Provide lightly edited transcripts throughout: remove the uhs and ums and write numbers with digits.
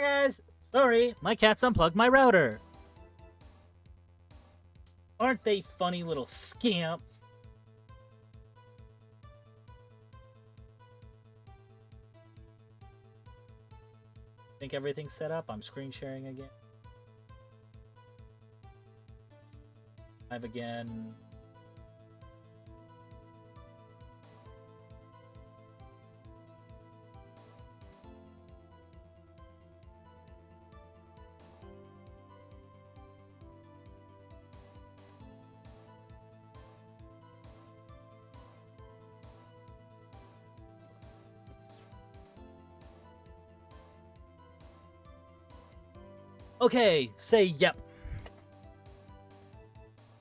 Hi guys! Sorry, my cats unplugged my router. Aren't they funny little scamps? Think everything's set up? I'm screen sharing again. Live again. Okay, say yep.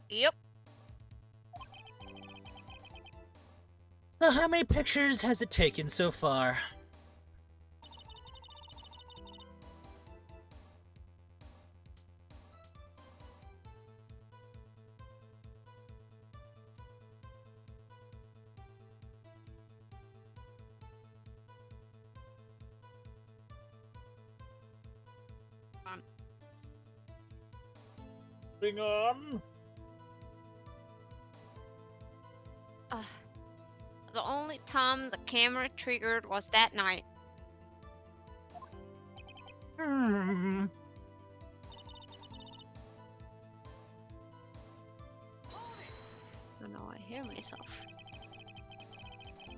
Yep. So how many pictures has it taken so far? Bring on. The only time the camera triggered was that night. Hmm. Oh no, I hear myself.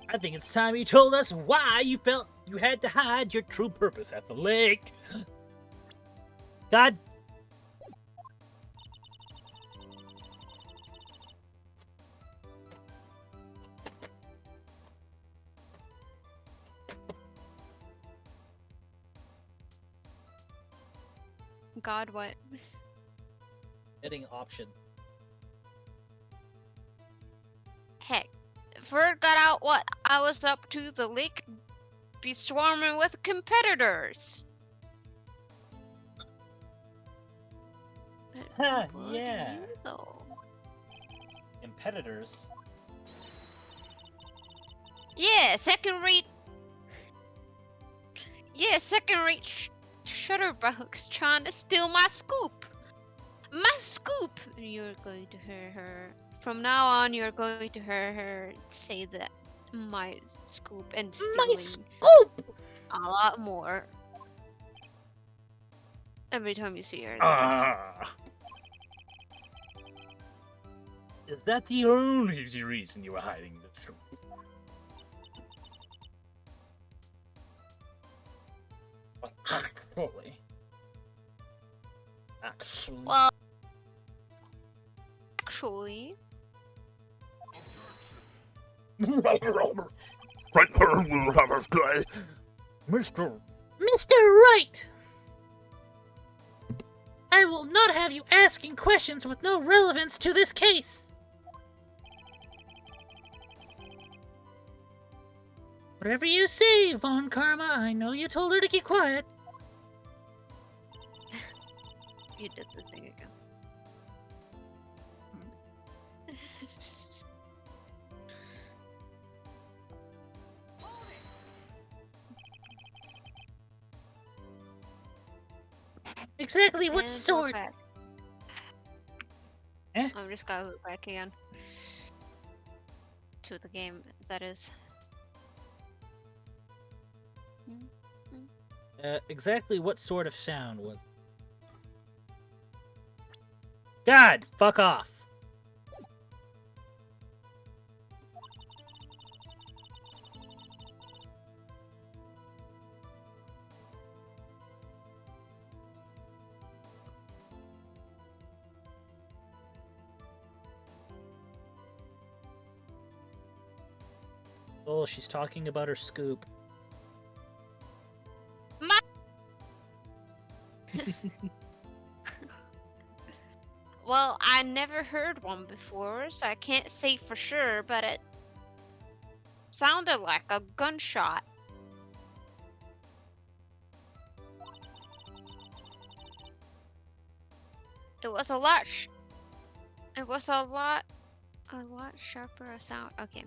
I think it's time you told us why you felt you had to hide your true purpose at the lake. God. God, what? Getting options. Heck, if word got out what I was up to, the lake be swarming with competitors. Huh, What yeah. you, though? Competitors. Yeah, second-rate. Yeah, second-rate shutterbugs trying to steal my scoop. My scoop. You're going to hear her. From now on, you're going to hear her say that my scoop and stealing My scoop! a lot more. Every time you see her. Is that the only reason you were hiding the truth? Well, actually. Well, actually, Right there, we'll have a play. Mr. Wright! I will not have you asking questions with no relevance to this case. Whatever you say, Von Karma, I know you told her to keep quiet. you did the thing again. Exactly what And we're sort? back. Eh? I'm just gonna go back again to the game. That is. Exactly what sort of sound was it? God, fuck off. Oh, she's talking about her scoop. My well, I never heard one before, so I can't say for sure, but it sounded like a gunshot. It was a lot. It was a lot sharper a sound. Okay,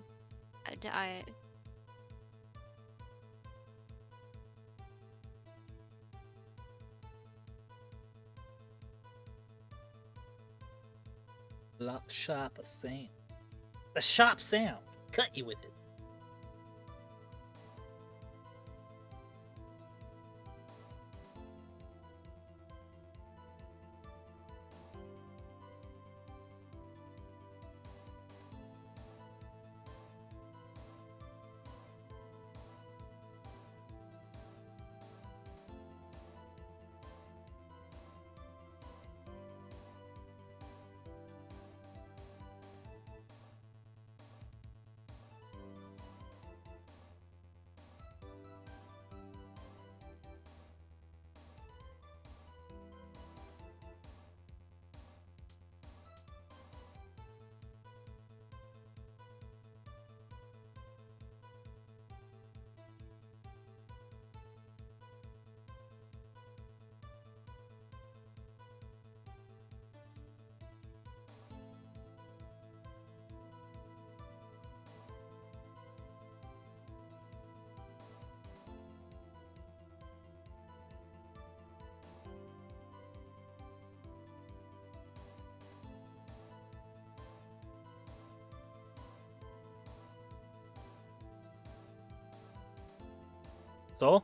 I Sharp sound. The sharp sound. Cut you with it. So?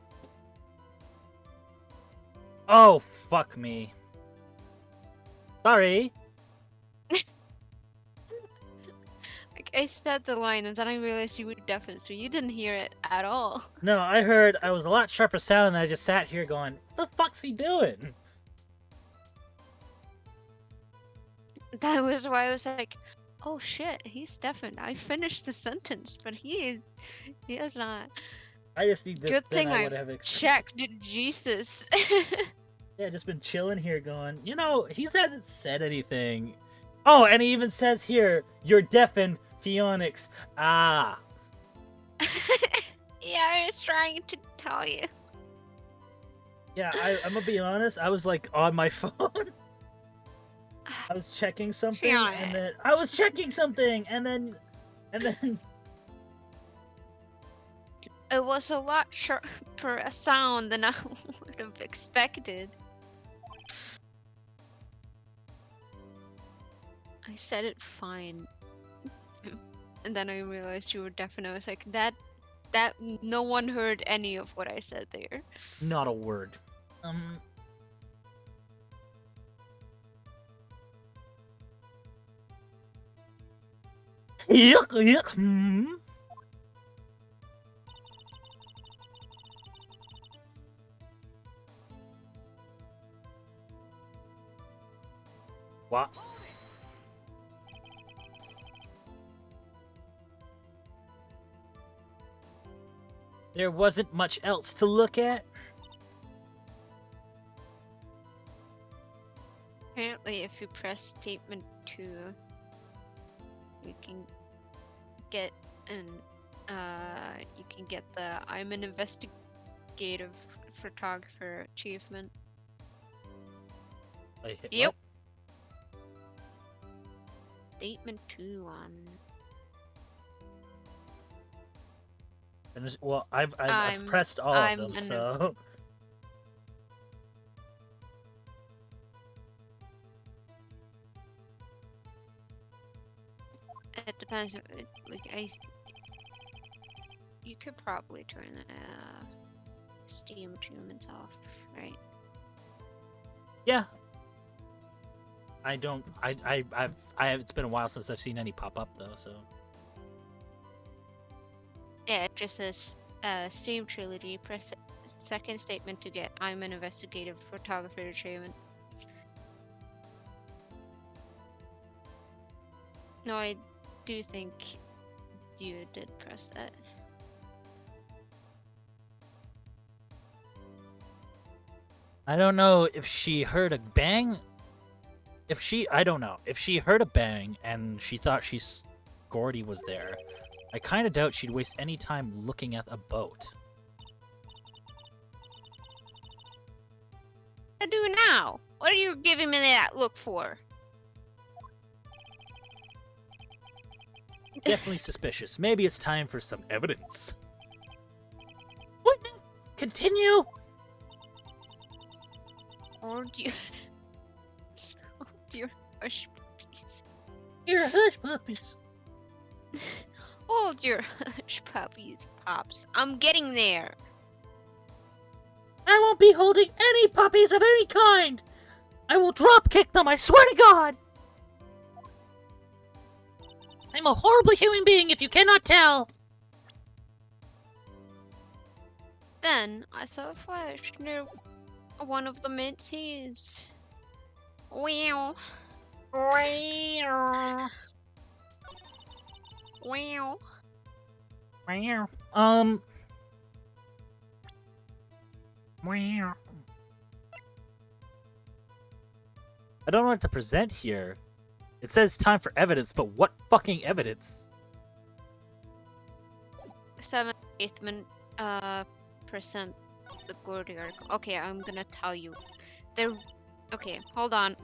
Oh, fuck me. Sorry. Like, I said the line and then I realized you were deafened, so you didn't hear it at all. No, I heard I was a lot sharper sound and I just sat here going, what the fuck's he doing? That was why I was like, oh shit, he's deafened. I finished the sentence, but he is not. I just need this. Good then thing I I would have checked, Jesus. Yeah, just been chilling here going, you know, he hasn't said anything. Oh, and he even says here, you're deafened, Phoenix. Ah. Yeah, I was trying to tell you. Yeah, I'm gonna be honest, I was like on my phone. I was checking something and then I was checking something and then it was a lot sharper a sound than I would have expected. I said it fine. And then I realized you were deaf and I was like, that no one heard any of what I said there. not a word. Yuck. What? There wasn't much else to look at. Apparently, if you press statement 2, you can get the I'm an investigative photographer achievement. Yep. What? Statement 2 on. Well, I've pressed all of them, so. It depends. Like you could probably turn Steam achievements off, right? Yeah. I don't. I've. It's been a while since I've seen any pop up though, so. Yeah, it just says Steam Trilogy. Press second statement to get I'm an investigative photographer achievement. No, I do think you did press that. I don't know if she heard a bang. I don't know. If she heard a bang and she thought Gordy was there, I kind of doubt she'd waste any time looking at a boat. What do I do now? What are you giving me that look for? Definitely suspicious. Maybe it's time for some evidence. Witness! Continue! Or do you... Oh dear, hush, please. You're hush puppies. Hold your hush puppies, Pops. I'm getting there. I won't be holding any puppies of any kind. I will drop kick them, I swear to God. I'm a horrible human being if you cannot tell. Then I saw a flash near one of the mentees. Wow. Wow. Wow. Wow. Wow. I don't know what to present here. It says time for evidence, but what fucking evidence? 7/8 percent the Gordy article. Okay, I'm gonna tell you. There. Okay, hold on.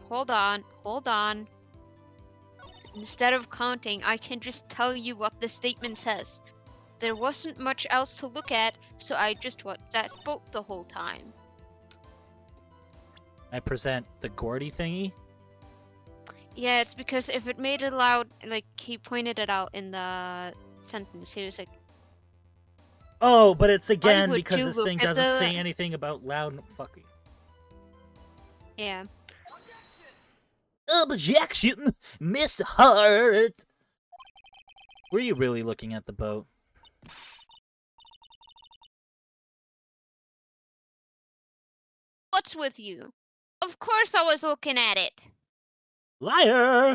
Instead of counting, I can just tell you what the statement says. There wasn't much else to look at, so I just watched that boat the whole time. I present the Gordy thingy. Yeah, it's because if it made it loud, like he pointed it out in the sentence, he was like, Oh, but it's again would because you this look thing at doesn't the- say anything about loud fucking. yeah. Objection, Miss Hart. Were you really looking at the boat? What's with you? Of course I was looking at it. Liar!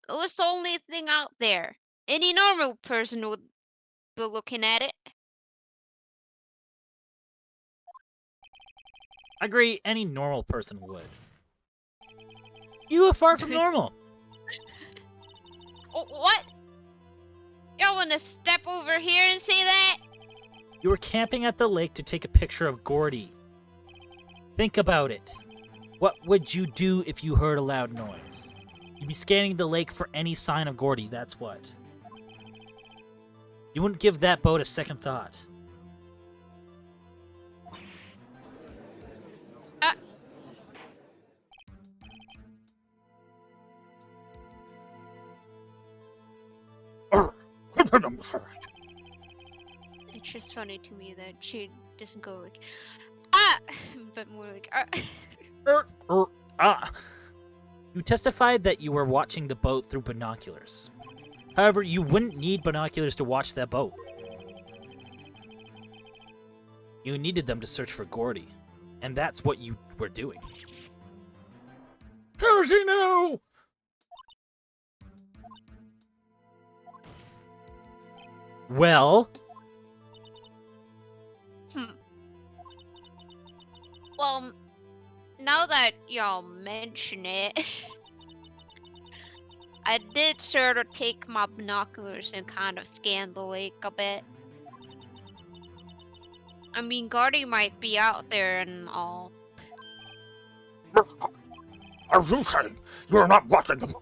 It was the only thing out there. Any normal person would be looking at it. Agree, any normal person would. You are far from normal. Oh, what? Y'all wanna step over here and say that? You were camping at the lake to take a picture of Gordy. Think about it. What would you do if you heard a loud noise? You'd be scanning the lake for any sign of Gordy, that's what. You wouldn't give that boat a second thought. It's just funny to me that she doesn't go like, but more like, You testified that you were watching the boat through binoculars. However, you wouldn't need binoculars to watch that boat. You needed them to search for Gordy, and that's what you were doing. How does he know? Well, well, now that y'all mention it, I did sort of take my binoculars and kind of scan the lake a bit. I mean, Gordy might be out there and all. Are you saying you are not watching them?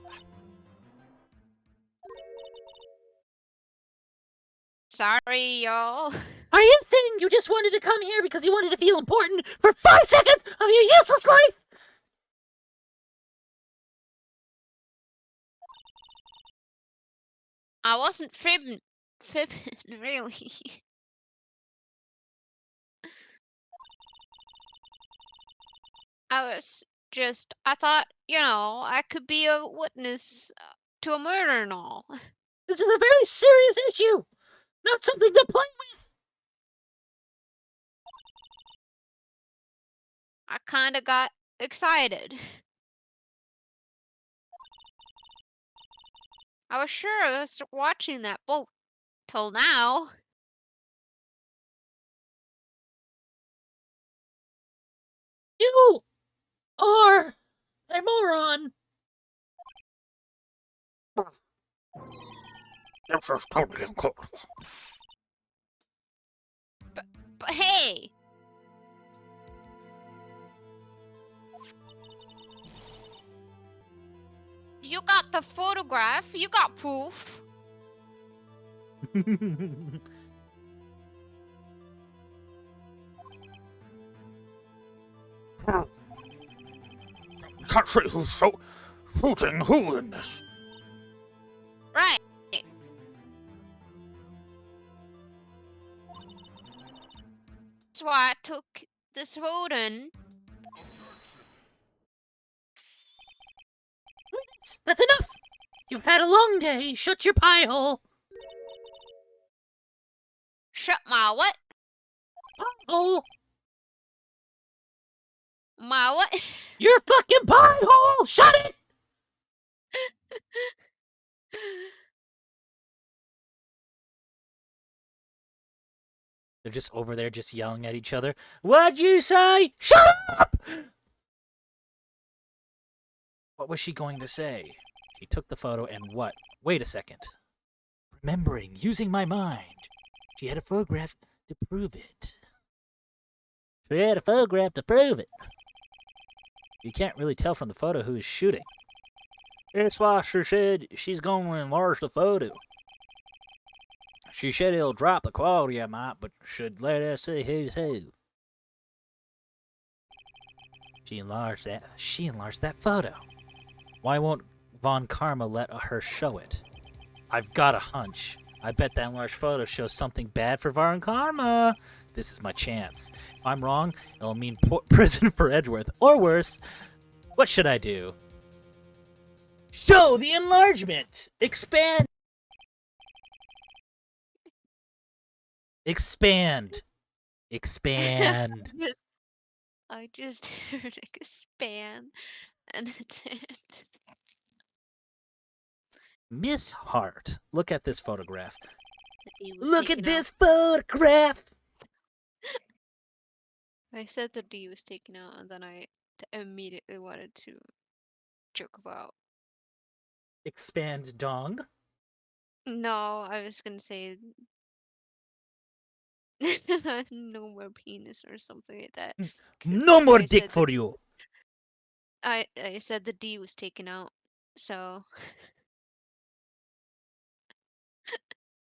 Sorry, y'all. are you saying you just wanted to come here because you wanted to feel important for 5 seconds of your useless life? I wasn't fibbing, really. I thought, I could be a witness to a murder and all. This is a very serious issue, not something to play with. I kind of got excited. I was sure I was watching that boat till now. You are a moron. This is totally uncalled. But hey! You got the photograph, you got proof. Can't say who's so. putting who in this? Right. That's why I took this voting. That's enough! You've had a long day. Shut your pie hole. Shut my what? Pie hole. My what? Your fucking pie hole. Shut it. They're just over there just yelling at each other. What'd you say? Shut up! What was she going to say? She took the photo and what? Wait a second. Remembering, using my mind. She had a photograph to prove it. She had a photograph to prove it. You can't really tell from the photo who is shooting. That's why she said she's going to enlarge the photo. She said it'll drop the quality I might, but should let us see who's who. She enlarged that photo. Why won't Von Karma let her show it? I've got a hunch. I bet that enlarged photo shows something bad for Von Karma. This is my chance. If I'm wrong, it'll mean prison for Edgeworth. Or worse, what should I do? Show the enlargement! Expand! Expand! Expand! I just heard expand and it's it. Miss Hart, look at this photograph. He was Look at taken this photograph! out. I said the D was taken out, and then I immediately wanted to joke about. Expand dong. No, I was gonna say no more penis or something like that. 'cause No more I dick said for you. I said the D was taken out, so.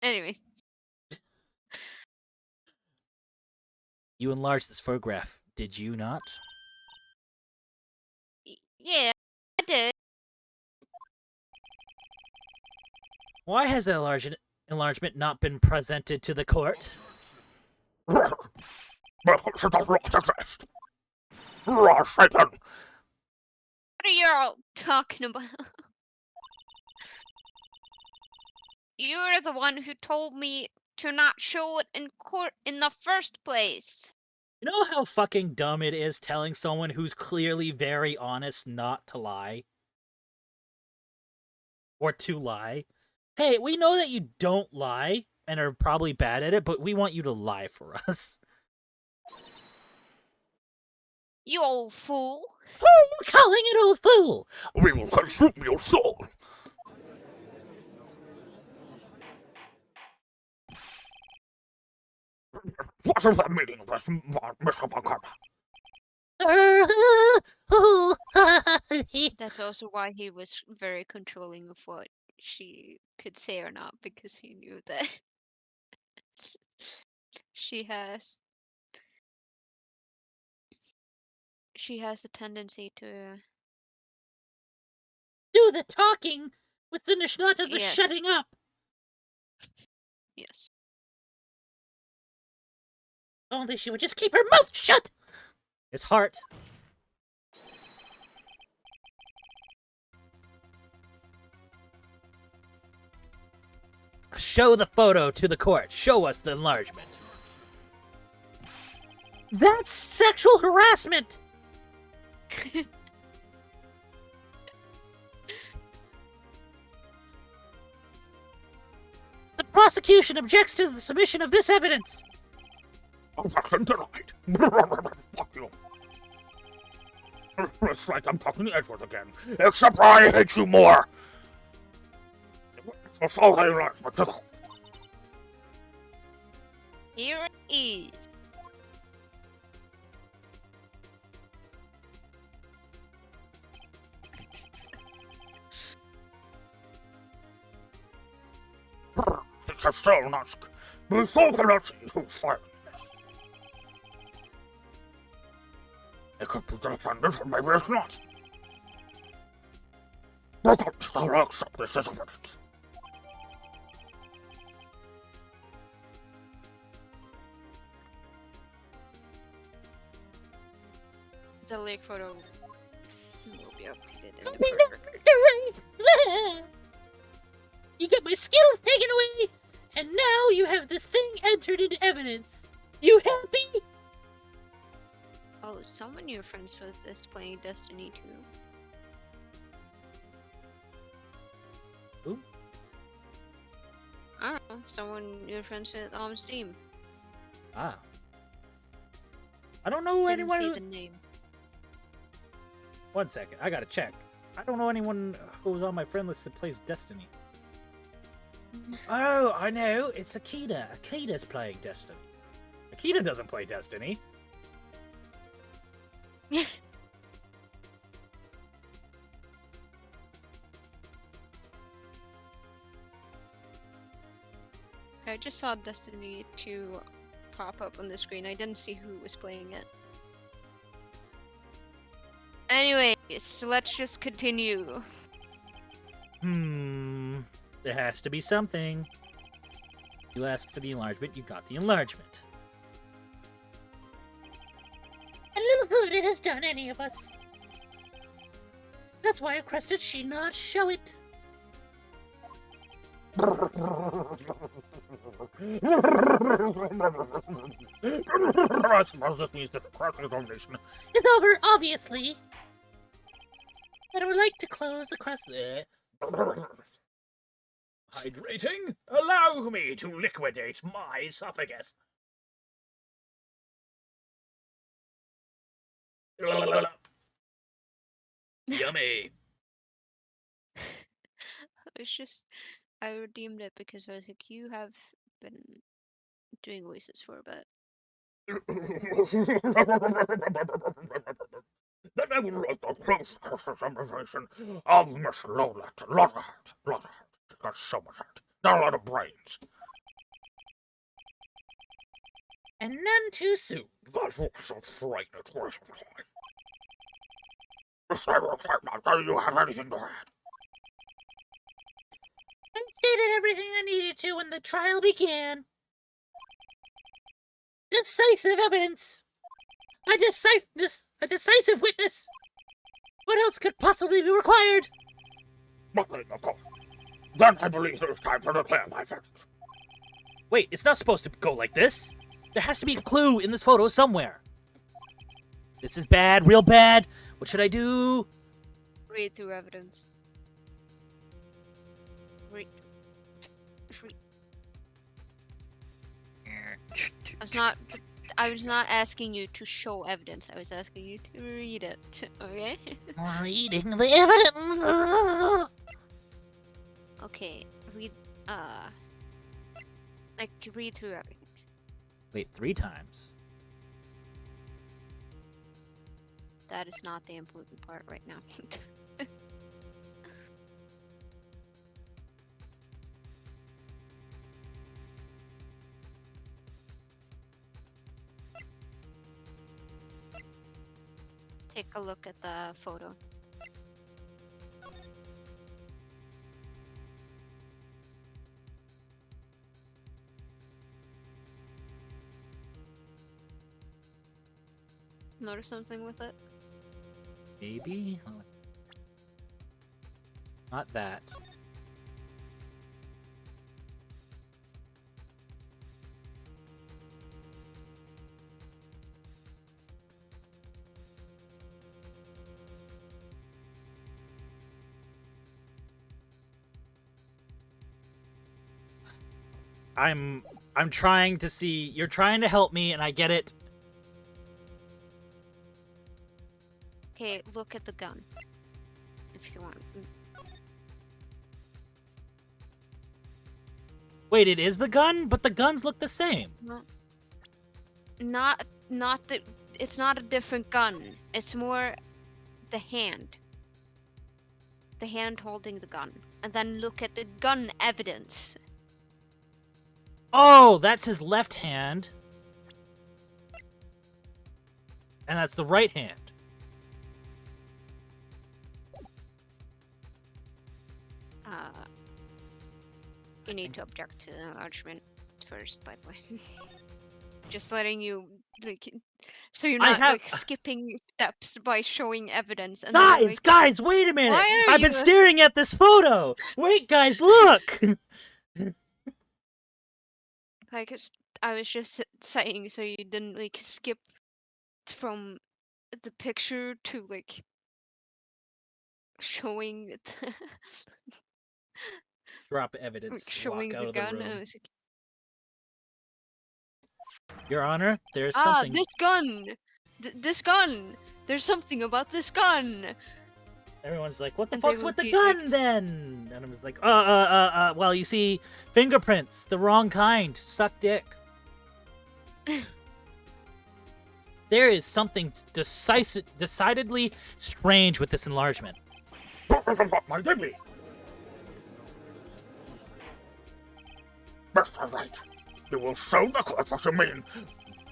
Anyways, You enlarged this photograph, did you not? yeah, I did. Why has that enlargement not been presented to the court? Because it does not exist. Satan! What are you all talking about? You're the one who told me to not show it in court in the first place. You know how fucking dumb it is telling someone who's clearly very honest not to lie? Or to lie? Hey, we know that you don't lie and are probably bad at it, but we want you to lie for us. You old fool. Who are you calling an old fool? We will consume your soul. What is the meaning of this, Mr. Bakarma? That's also why he was very controlling of what she could say or not, because he knew that she has a tendency to Do the talking with the not of the Yes. shutting up. yes. Only she would just keep her mouth shut. His heart. Show the photo to the court. Show us the enlargement. That's sexual harassment. The prosecution objects to the submission of this evidence. Objection denied. Fuck you. It's like I'm talking to Edgeworth again. Except I hate you more. That's all I like. Here it is. It can still not. We still cannot see who's firing this. It could be the defendant, or maybe it's not. I'll accept this as evidence. The lake photo will be updated in the They're paperwork. right. You got my skills taken away, and now you have this thing entered into evidence. You happy? Oh, someone you're friends with is playing Destiny 2. Who? I don't know, someone you're friends with on Steam. Ah. I don't know Didn't anyone say who... the name. One second, I gotta check. I don't know anyone who's on my friend list that plays Destiny. Oh, I know. It's Akita. Akita's playing Destiny. Akita doesn't play Destiny. I just saw Destiny 2 pop up on the screen. I didn't see who was playing it. Anyways, let's just continue. There has to be something. You asked for the enlargement, you got the enlargement. A little good it has done any of us. That's why I requested she not show it. I suppose this means that the crack examination. It's over, obviously. And I would like to close the cross there. Hydrating? Allow me to liquidate my esophagus. Yummy. It's just, I redeemed it because I was like, you have been doing voices for a bit. Then I will write the close cross-examination of Miss Lowlat. Lot of heart. She's got so much heart. Not a lot of brains. And none too soon. That was a frightening, wasn't it? Miss Lowlat, do you have anything to add? I stated everything I needed to when the trial began. Decisive evidence. A decisive witness. What else could possibly be required? Nothing, of course. Then I believe it is time to declare my verdict. Wait, it's not supposed to go like this. There has to be a clue in this photo somewhere. This is bad, real bad. What should I do? Read through evidence. Read. I was not asking you to show evidence. I was asking you to read it. Okay? Reading the evidence. Okay. Read. Like read through everything. Wait, 3 times. That is not the important part right now. Take a look at the photo. Notice something with it? Maybe? Not that. I'm trying to see. You're trying to help me, and I get it. Okay, look at the gun. If you want. Wait, it is the gun? But the guns look the same. Not the. It's not a different gun. It's more the hand. The hand holding the gun. And then look at the gun evidence. Oh, that's his left hand. And that's the right hand. need to object to the enlargement first, by the way. Just letting you, like, so you're I not have- like skipping steps by showing evidence. And then, Guys, like, guys, wait a minute! why are I've been you- staring at this photo! Wait, guys, look! like I was just saying, so you didn't like skip from the picture to like showing Drop evidence. like, showing Walk out the of the gun. room. And I was like, Your Honor, there's ah, something. this gun, this gun. There's something about this gun. Everyone's like, what the And they fuck's with would the be, like, gun then? And I was like, well, you see, fingerprints, the wrong kind. Suck dick. There is something decidedly strange with this enlargement. My dignity! Mr. Wright, you will show the court what you mean.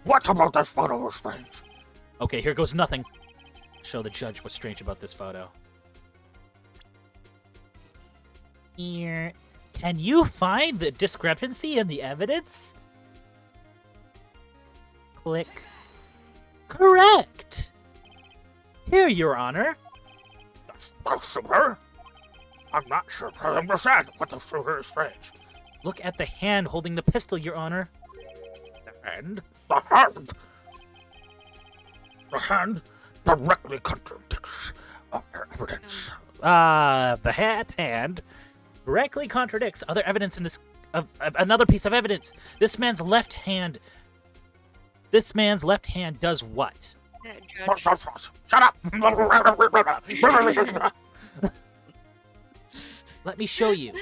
What about this photo was strange? Okay, here goes nothing. Show the judge what's strange about this photo. Here. Can you find the discrepancy in the evidence? Click. Correct! Here, Your Honor. The shooter? I'm not sure I understand what the shooter is strange. Look at the hand holding the pistol, Your Honor. The hand? The hand! The hand directly contradicts other evidence. The hand directly contradicts other evidence in this. Another piece of evidence. This man's left hand does what? Judge. Shut up! Let me show you.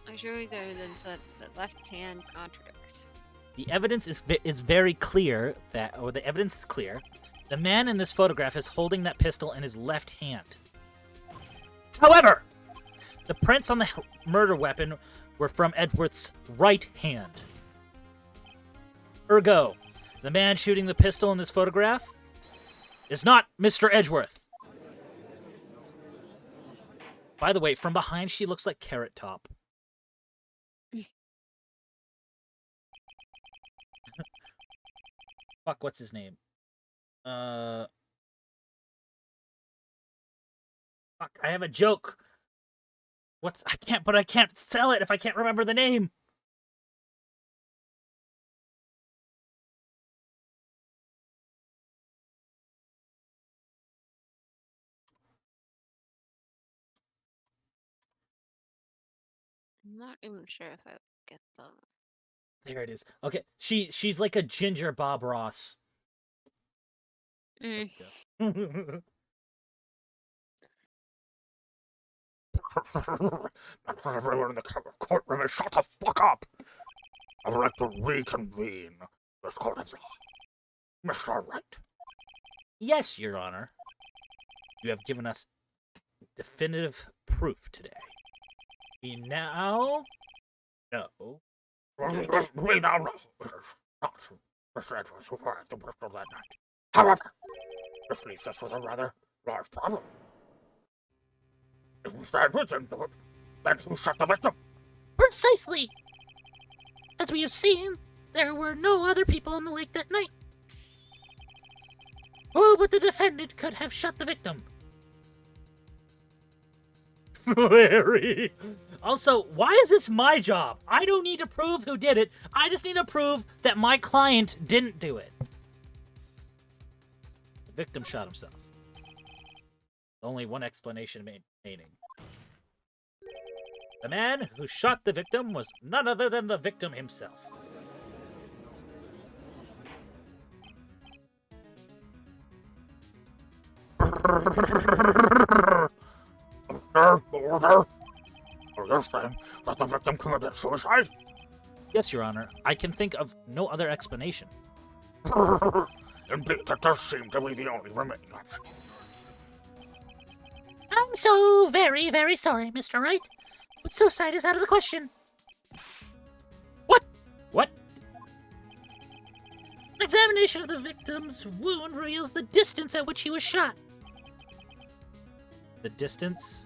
I show you the evidence that the left hand contradicts. The evidence is very clear the evidence is clear. The man in this photograph is holding that pistol in his left hand. However, the prints on the murder weapon were from Edgeworth's right hand. Ergo, the man shooting the pistol in this photograph is not Mr. Edgeworth. By the way, from behind, she looks like Carrot Top. Fuck, what's his name? Fuck, I have a joke. I can't sell it if I can't remember the name. I'm not even sure if I would get the. There it is. Okay, she's like a ginger Bob Ross. Mm. That's everyone in the courtroom is shut the fuck up! I would like to reconvene this court of law. Mr. Wright. Yes, Your Honor. You have given us definitive proof today. We now know. We now know it is not Mr. Edwards who fired the pistol that night. However, this leaves us with a rather large problem. If Mr. Edwards didn't do it, then who shot the victim? Precisely! As we have seen, there were no other people on the lake that night. Oh, but the defendant could have shot the victim. Larry. Also, why is this my job? I don't need to prove who did it. I just need to prove that my client didn't do it. The victim shot himself. Only one explanation remaining. The man who shot the victim was none other than the victim himself. Order. Are you saying that the victim committed suicide? Yes, Your Honor. I can think of no other explanation. Indeed, that does seem to be the only remaining option. I'm so very, very sorry, Mr. Wright, but suicide is out of the question. What? An examination of the victim's wound reveals the distance at which he was shot. The distance?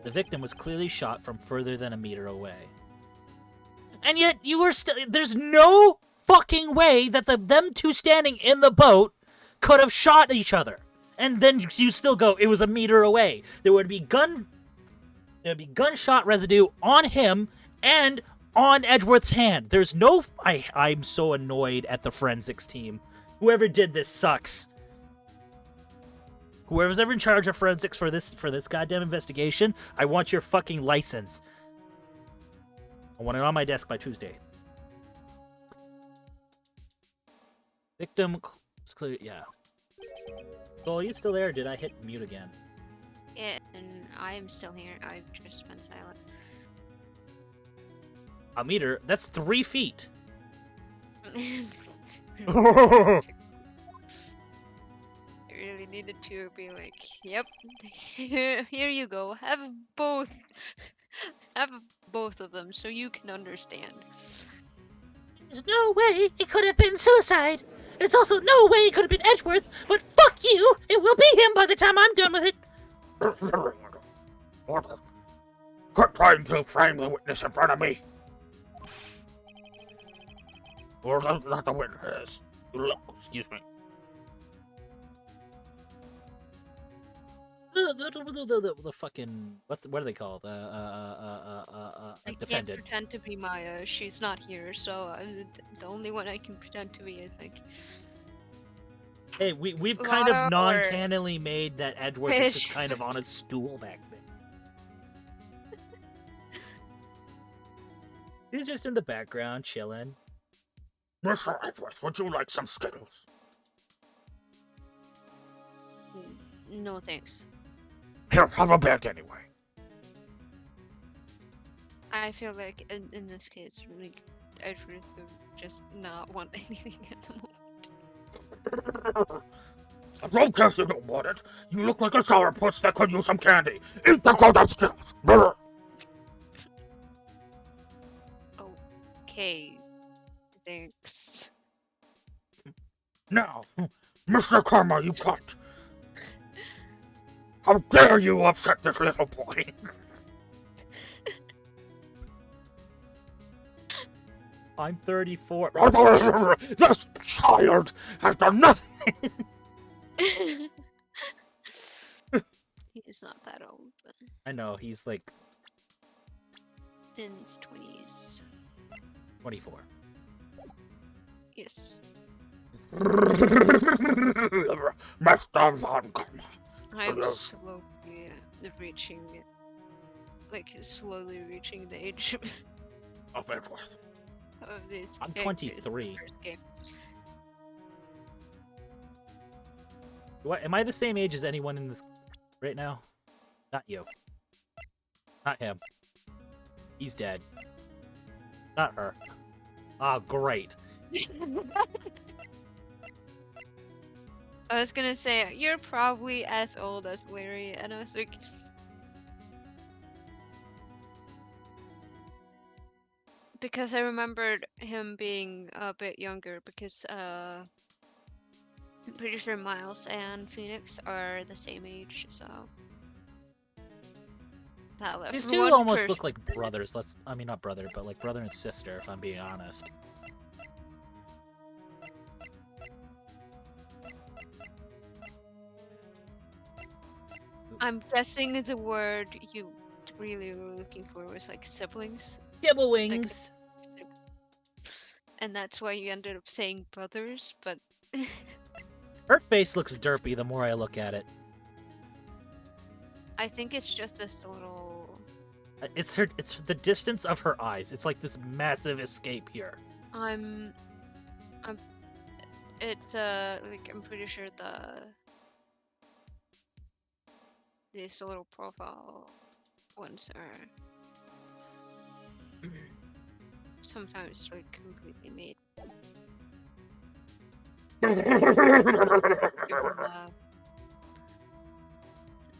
The victim was clearly shot from further than a meter away. And yet you were still. There's no fucking way that them two standing in the boat could have shot each other. And then you still go, it was a meter away. There would be gunshot residue on him and on Edgeworth's hand. There's no. I'm so annoyed at the forensics team. Whoever did this sucks. Whoever's ever in charge of forensics for this goddamn investigation, I want your fucking license. I want it on my desk by Tuesday. Victim is clear. Yeah. So are you still there? Or did I hit mute again? Yeah, and I am still here. I've just been silent. A meter? That's 3 feet. I really needed to be like, yep, here you go. Have both of them so you can understand. There's no way it could have been suicide. There's also no way it could have been Edgeworth, but fuck you! It will be him by the time I'm done with it. Order. Quit trying to frame the witness in front of me. Or not the witness. Excuse me. The fucking what are they called? I can't Defendant. pretend to be Maya. She's not here, so the only one I can pretend to be is like. Hey, we've kind of Lara or- non-canonly made that Edgeworth is just kind of on a stool back there. He's just in the background chilling. Mr. Edgeworth, would you like some Skittles? No thanks. Here, have a bag anyway. I feel like in this case, like, I'd really just not want anything at the moment. I don't care if you don't want it. You look like a sourpuss that could use some candy. Eat the goddamn Skittles. Brr. Okay. Thanks. Now, Mr. Karma, you cunt. How dare you upset this little boy? I'm 34. This child has done nothing. He's not that old, but I know, he's like in his 20s. 24. Yes. Mr. Von Karma. I'm Hello. slowly slowly reaching the age Of Edgeworth. of this. I'm character's 23. first game. What? Am I the same age as anyone in this right now? Not you. Not him. He's dead. Not her. Ah, great. I was gonna say you're probably as old as Larry, and I was like, because I remembered him being a bit younger. Because I'm pretty sure Miles and Phoenix are the same age, so that left These two one almost look person. like brothers. I mean, not brother, but like brother and sister, if I'm being honest. I'm guessing the word you really were looking for was like siblings, Dibble wings. and that's why you ended up saying brothers. But Her face looks derpy the more I look at it. I think it's just this little. It's the distance of her eyes. It's like this massive escape here. It's like I'm pretty sure these little profile ones are sometimes like completely made.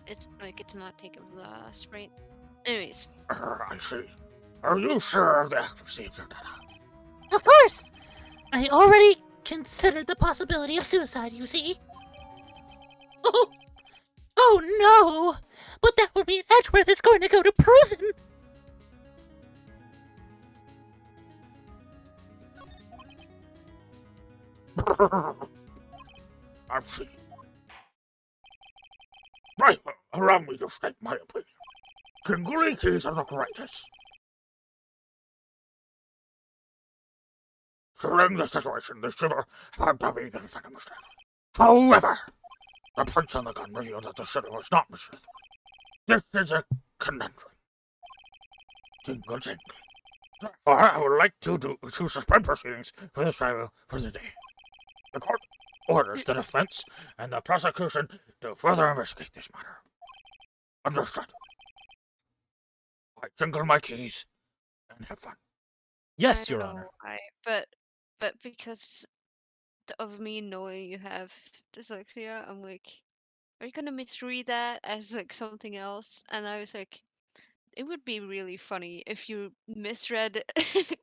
It's like it's not taken from the sprite. Anyways, I see. Are you sure of the accuracy of your data? Of course! I already considered the possibility of suicide, you see. Oh! Oh no! But that would mean Edgeworth is going to go to prison! I see. Right, allow me to state my opinion. Jingly keys are the greatest. During the situation, the shooter had to be the defendant mistake. However, the prints on the gun revealed that the shooter was not Mr. This is a conundrum. Jingle jingle. Therefore, I would like to suspend proceedings for this trial for the day. The court orders the defense and the prosecution to further investigate this matter. Understood. I jingle my keys and have fun. Yes, I Your don't Honor. know why, but because of me knowing you have dyslexia, I'm like, are you gonna misread that as like something else? And I was like, it would be really funny if you misread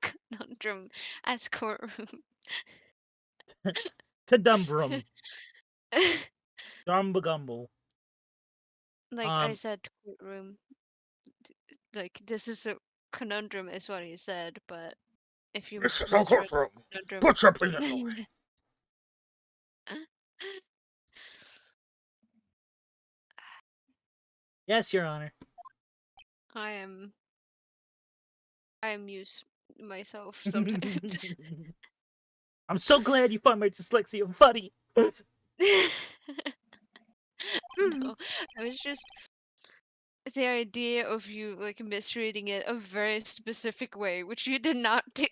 conundrum as courtroom. Conundrum. Gumbagumble. Like I said, courtroom. Like this is a conundrum, is what he said. But if you This is a misread courtroom. conundrum, Put your penis away. Yes, Your Honor. I amuse myself sometimes. I'm so glad you find my dyslexia funny. No, I was just the idea of you like misreading it a very specific way, which you did not do.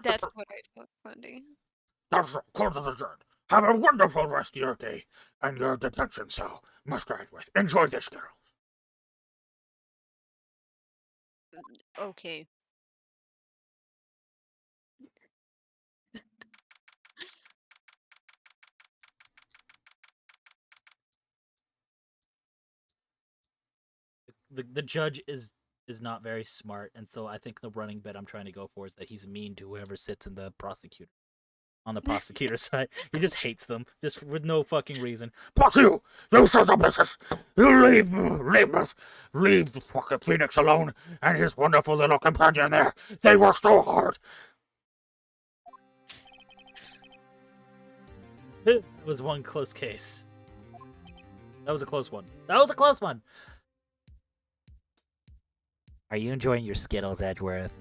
That's what I found funny. That's right. Court is adjourned. Have a wonderful rest of your day and your detention cell, Mr. Edgeworth. Enjoy this, girls. Okay. The judge is not very smart, and so I think the running bet I'm trying to go for is that he's mean to whoever sits in the prosecutor on the prosecutor side. He just hates them, just with no fucking reason. But you son of a bitches! You leave the fucking Phoenix alone and his wonderful little companion there. They work so hard. It was one close case. That was a close one. That was a close one. Are you enjoying your Skittles, Edgeworth?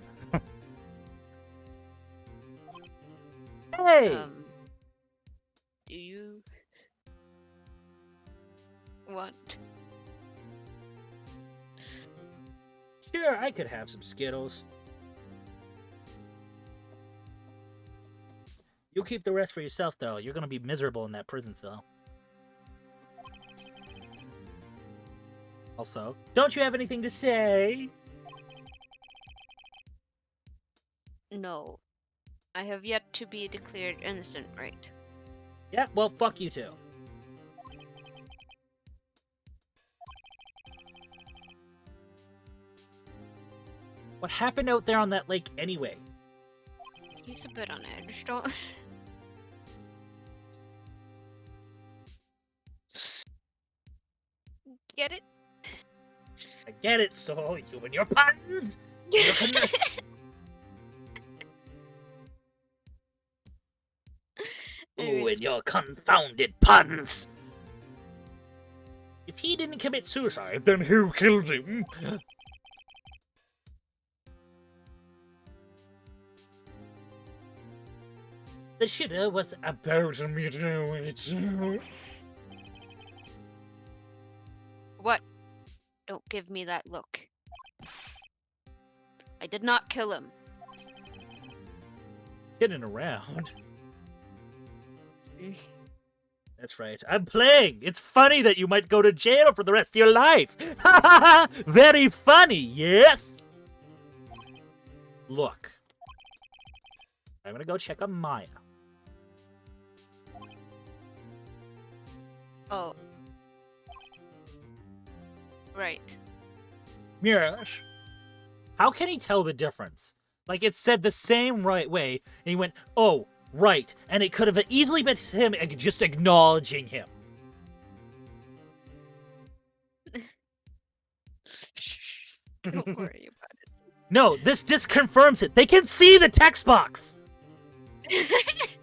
Hey! Do you want? Sure, I could have some Skittles. You keep the rest for yourself, though. You're gonna be miserable in that prison cell. Also, don't you have anything to say? No. I have yet to be declared innocent, right? Yeah, well, fuck you too. What happened out there on that lake anyway? He's a bit on edge, don't. Get it? I get it, Soul. You and your puns! Your Oh, Anyways. and your confounded puns! If he didn't commit suicide, then who killed him? The shooter was about a meter away too. What? Don't give me that look. I did not kill him. Kidding around. Mm. That's right. I'm playing. It's funny that you might go to jail for the rest of your life. Very funny, yes? Look. I'm gonna go check on Maya. Oh. Right. Yes. How can he tell the difference? Like, it said the same right way, and he went, oh, Right, and it could have easily been him just acknowledging him. Shh. Don't worry about No, this disconfirms it. They can see the text box. it.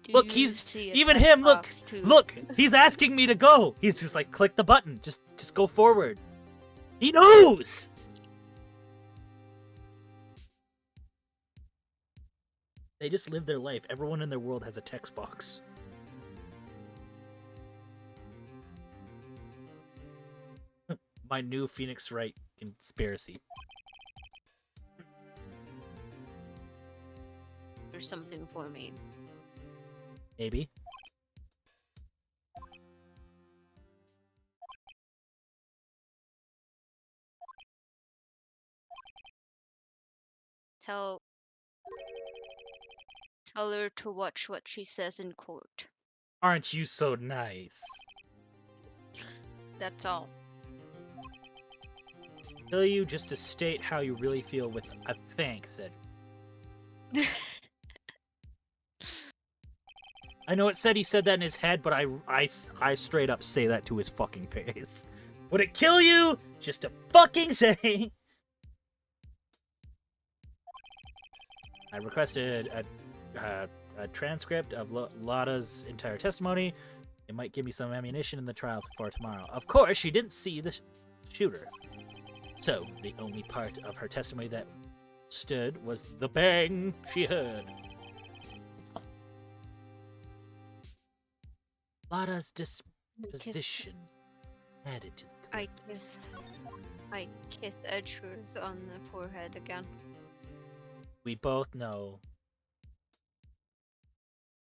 Do Look, you he's see a even text him. Look, box too? look. He's asking me to go. He's just like, click the button. Just go forward. He knows. They just live their life. Everyone in their world has a text box. My new Phoenix Wright conspiracy. There's something for me. Maybe. Tell her to watch what she says in court. Aren't you so nice? That's all. Tell you just to state how you really feel with a thanks, said. I know it said he said that in his head, but I straight up say that to his fucking face. Would it kill you just to fucking say? I requested a transcript of Lada's entire testimony. It might give me some ammunition in the trial for tomorrow. Of course, she didn't see the shooter. So, the only part of her testimony that stood was the bang she heard. Lada's disposition added to the... I kiss Edgeworth on the forehead again. We both know.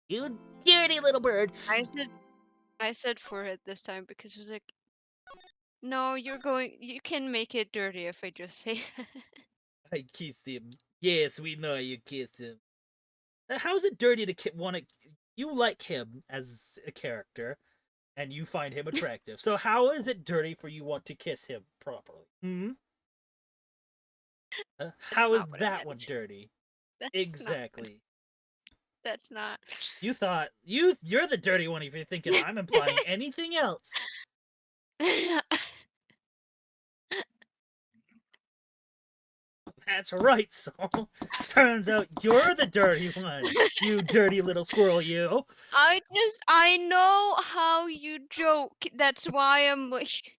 You dirty little bird! I said forehead this time because it was like, no, you can make it dirty if I just say I kissed him. Yes, we know you kissed him. How's it dirty to want to... You like him as a character, and you find him attractive. So how is it dirty for you want to kiss him properly? Hmm? How is not what I that one meant. dirty? That's Exactly. That's not. You thought... You're the dirty one if you're thinking I'm implying anything else. That's right, Saul. Turns out you're the dirty one. You dirty little squirrel, you. I know how you joke. That's why I'm like.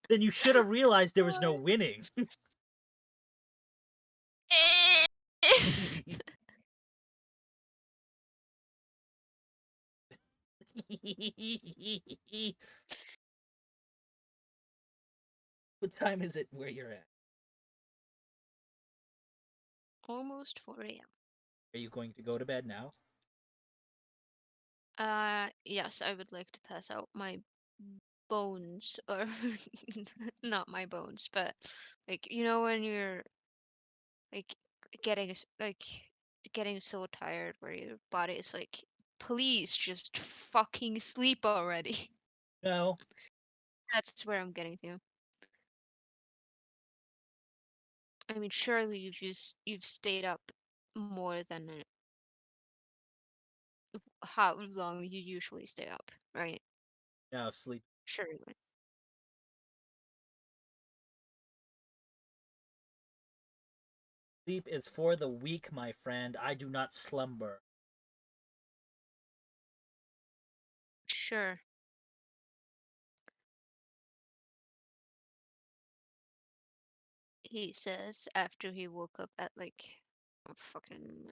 Then you should have realized there was no winning. What time is it where you're at? Almost 4 a.m. Are you going to go to bed now? Yes, I would like to pass out my bones, or not my bones, but like when you're like getting so tired where your body is like, please just fucking sleep already. No. That's where I'm getting to. I mean, surely you've stayed up more than how long you usually stay up, right? No, sleep. Surely. Sleep is for the weak, my friend. I do not slumber. Sure. He says after he woke up at like fucking.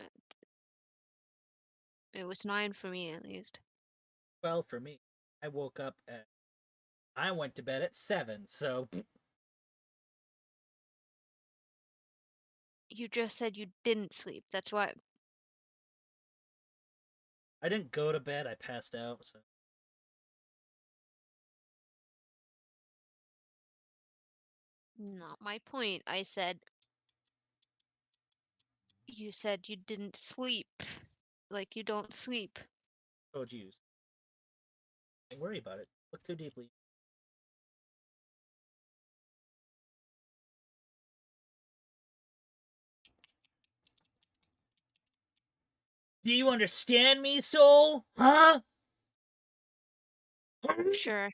It was 9 for me at least. Well, for me, I woke up at... I went to bed at 7, so... You just said you didn't sleep. That's why. I didn't go to bed, I passed out, so... Not my point. I said. You said you didn't sleep. Like you don't sleep. Oh, jeez. Don't worry about it. Look too deeply. Do you understand me, soul? Huh? Sure.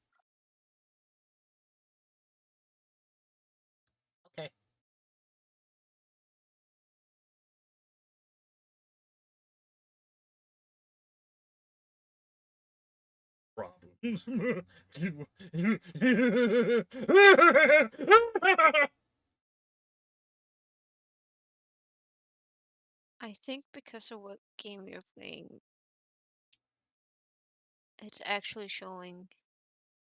Okay. Problems. I think because of what game you're playing, it's actually showing,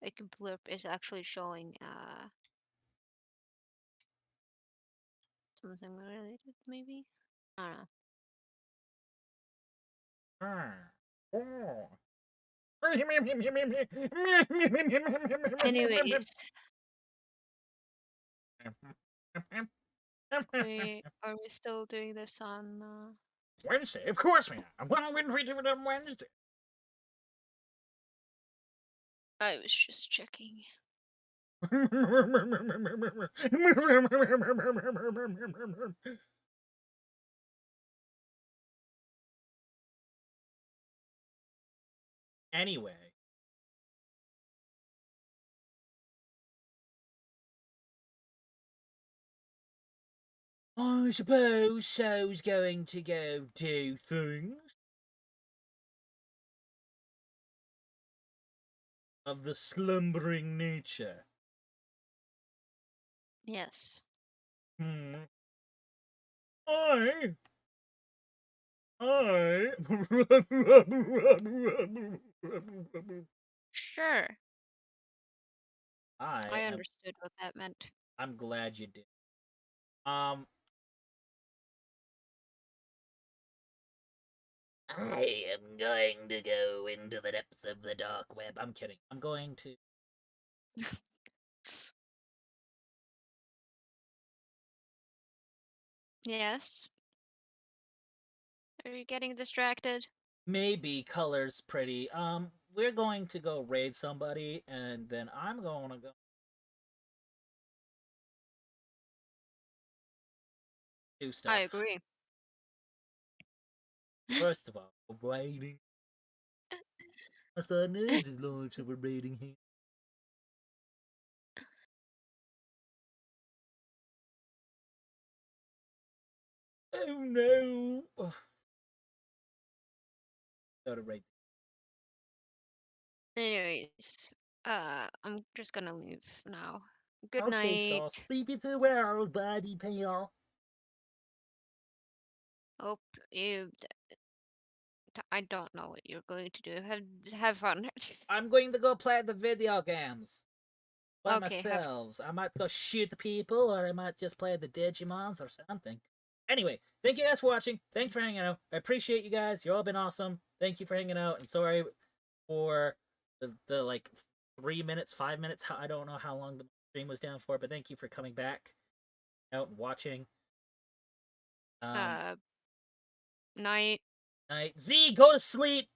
like blurb is actually showing something related, maybe? I don't know. Anyways, are we still doing this on Wednesday, of course we are. When we do it on Wednesday. I was just checking. Anyway. I suppose so's going to go do things of the slumbering nature. Yes. I Sure. I I am understood what that meant. I'm glad you did. I am going to go into the depths of the dark web. I'm kidding. I'm going to. Yes. Are you getting distracted? Maybe color's pretty. We're going to go raid somebody, and then I'm going to go do stuff. I agree. First of all, raiding. My son is his life, so we're raiding him. Oh no! Gotta raid. Anyways, I'm just gonna leave now. Good Okay, night. so sleep it well, buddy pal. Hope you. I don't know what you're going to do. Have fun. I'm going to go play the video games by Okay, have. myself. I might go shoot the people, or I might just play the Digimons or something. Anyway, thank you guys for watching. Thanks for hanging out. I appreciate you guys. You've all been awesome. Thank you for hanging out, and sorry for the like 3 minutes, 5 minutes. I don't know how long the stream was down for, but thank you for coming back out and watching. Night. Night. Z, go to sleep.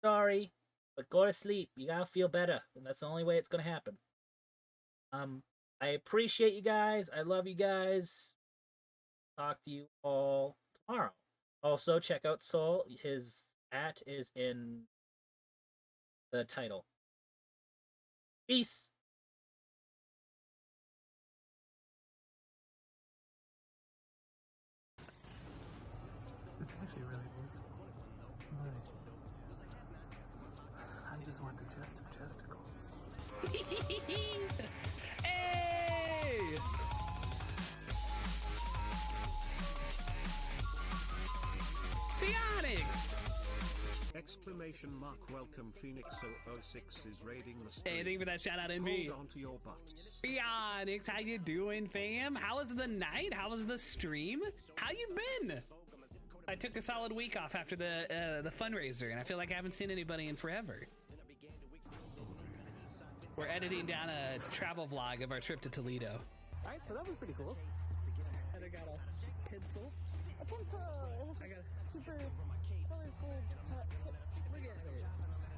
Sorry, but go to sleep. You gotta feel better, and that's the only way it's gonna happen. I appreciate you guys. I love you guys. Talk to you all tomorrow. Also, check out Soul. His @ is in the title. Peace. It's actually really big. I just want the chest of testicles. Hey! Phoenix! Exclamation mark, welcome Phoenix 006 is raiding the stream. Hey, thank you for that shout out, NB. Hold on to your butts. Phoenix, how you doing, fam? How was the night? How was the stream? How you been? I took a solid week off after the fundraiser, and I feel like I haven't seen anybody in forever. We're editing down a travel vlog of our trip to Toledo. All right, so that was pretty cool. And I got a pencil. A pencil. I got Super colorful. look at it.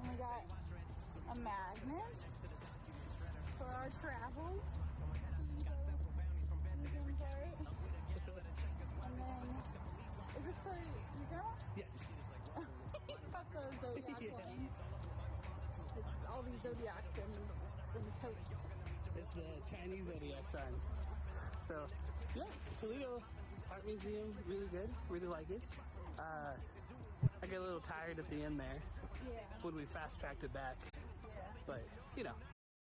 And we got a magnet for our travels. And then zodiacs in the totes. It's the Chinese zodiac signs. So, yeah, Toledo Art Museum, really good. Really like it. I got a little tired at the end there Yeah. when we fast tracked it back. Yeah. But, you know,